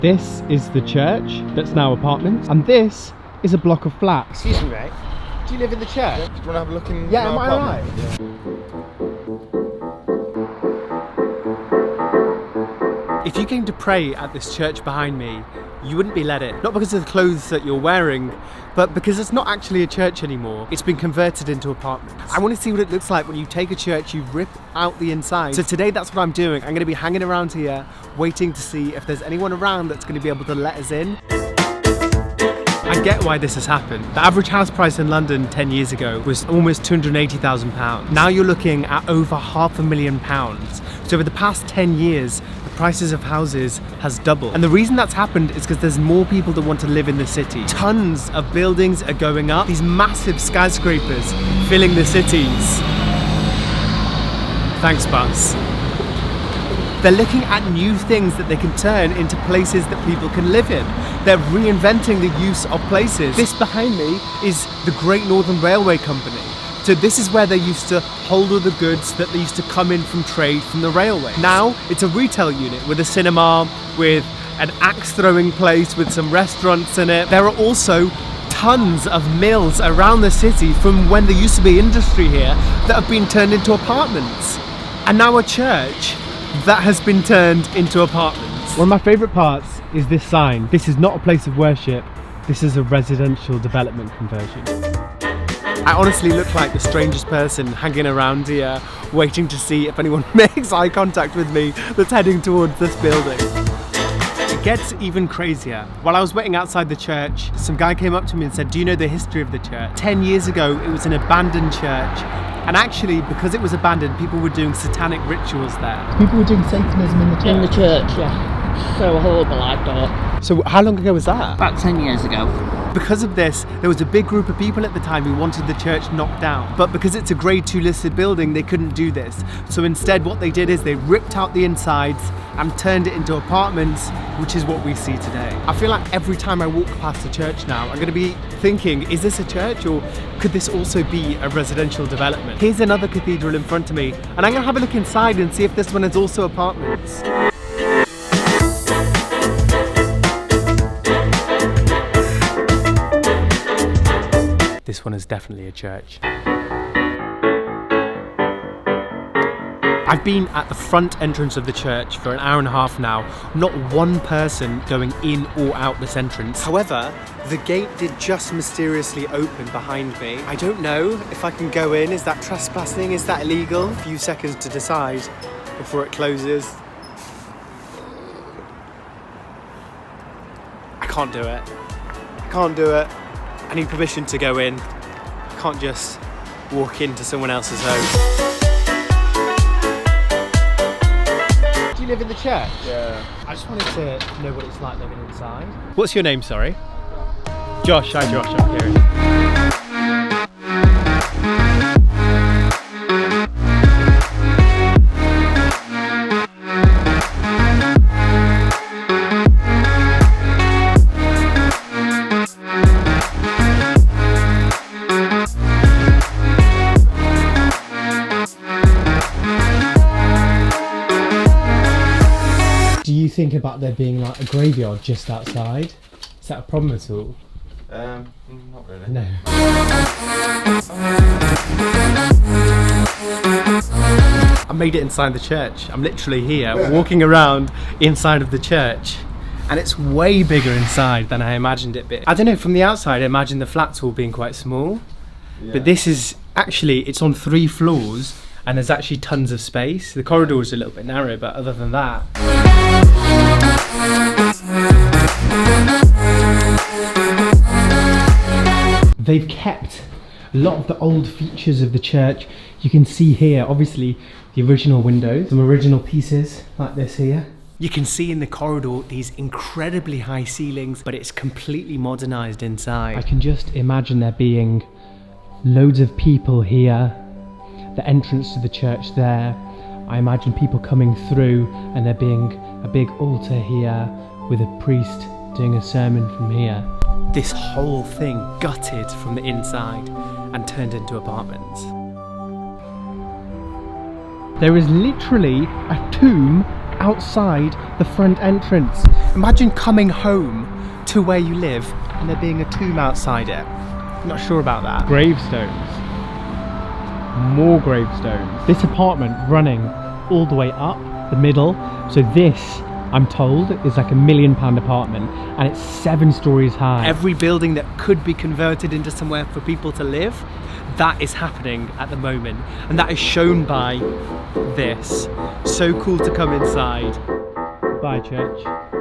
This is the church that's now apartments, and this is a block of flats. Excuse me, mate. Do you live in the church? Yeah, do you want to have a look in? Yeah, am I right? Yeah. If you came to pray at this church behind me, you wouldn't be let in. Not because of the clothes that you're wearing, but because it's not actually a church anymore. It's been converted into apartments. I want to see what it looks like when you take a church, you rip out the inside. So today that's what I'm doing. I'm going to be hanging around here, waiting to see if there's anyone around that's going to be able to let us in. I get why this has happened. The average house price in London 10 years ago was almost £280,000. Now you're looking at over £500,000. So over the past 10 years, the prices of houses has doubled. And the reason that's happened is because there's more people that want to live in the city. Tons of buildings are going up. These massive skyscrapers filling the cities. Thanks, bus. They're looking at new things that they can turn into places that people can live in. They're reinventing the use of places. This behind me is the Great Northern Railway Company. So this is where they used to hold all the goods that they used to come in from trade from the railway. Now it's a retail unit with a cinema, with an axe throwing place, with some restaurants in it. There are also tons of mills around the city from when there used to be industry here that have been turned into apartments. And now a church that has been turned into apartments. One of my favourite parts is this sign. This is not a place of worship, this is a residential development conversion. I honestly look like the strangest person hanging around here, waiting to see if anyone makes eye contact with me that's heading towards this building. It gets even crazier. While I was waiting outside the church, some guy came up to me and said, "Do you know the history of the church?" 10 years ago, it was an abandoned church. And actually, because it was abandoned, people were doing satanic rituals there. People were doing Satanism in the church? In the church, yeah. So horrible, I thought. So how long ago was that? About 10 years ago. Because of this, there was a big group of people at the time who wanted the church knocked down. But because it's a grade 2 listed building, they couldn't do this. So instead what they did is they ripped out the insides and turned it into apartments, which is what we see today. I feel like every time I walk past the church now, I'm gonna be thinking, is this a church or could this also be a residential development? Here's another cathedral in front of me, and I'm gonna have a look inside and see if this one is also apartments. This one is definitely a church. I've been at the front entrance of the church for an hour and a half now. Not one person going in or out this entrance. However, the gate did just mysteriously open behind me. I don't know if I can go in. Is that trespassing? Is that illegal? A few seconds to decide before it closes. I can't do it. I can't do it. I need permission to go in. I can't just walk into someone else's home. Do you live in the church? Yeah. I just wanted to know what it's like living inside. What's your name, sorry? Josh. Hi Josh, I'm Kiran. Do you think about there being like a graveyard just outside? Is that a problem at all? Not really. No. I made it inside the church. I'm literally here, walking around inside of the church. And it's way bigger inside than I imagined it being. I don't know, from the outside I imagined the flats all being quite small. Yeah. But this is actually, it's on 3 floors and there's actually tons of space. The corridor is a little bit narrow, but other than that. They've kept a lot of the old features of the church. You can see here, obviously, the original windows, some original pieces like this here. You can see in the corridor these incredibly high ceilings, but it's completely modernized inside. I can just imagine there being loads of people here, the entrance to the church there. I imagine people coming through and there being a big altar here with a priest doing a sermon from here. This whole thing gutted from the inside and turned into apartments. There is literally a tomb outside the front entrance. Imagine coming home to where you live and there being a tomb outside it. I'm not sure about that. Gravestones. More gravestones. This apartment running all the way up the middle. So this, I'm told, is like £1 million apartment, and it's 7 stories high. Every building that could be converted into somewhere for people to live, that is happening at the moment, and that is shown by this. So cool to come inside. Bye, church.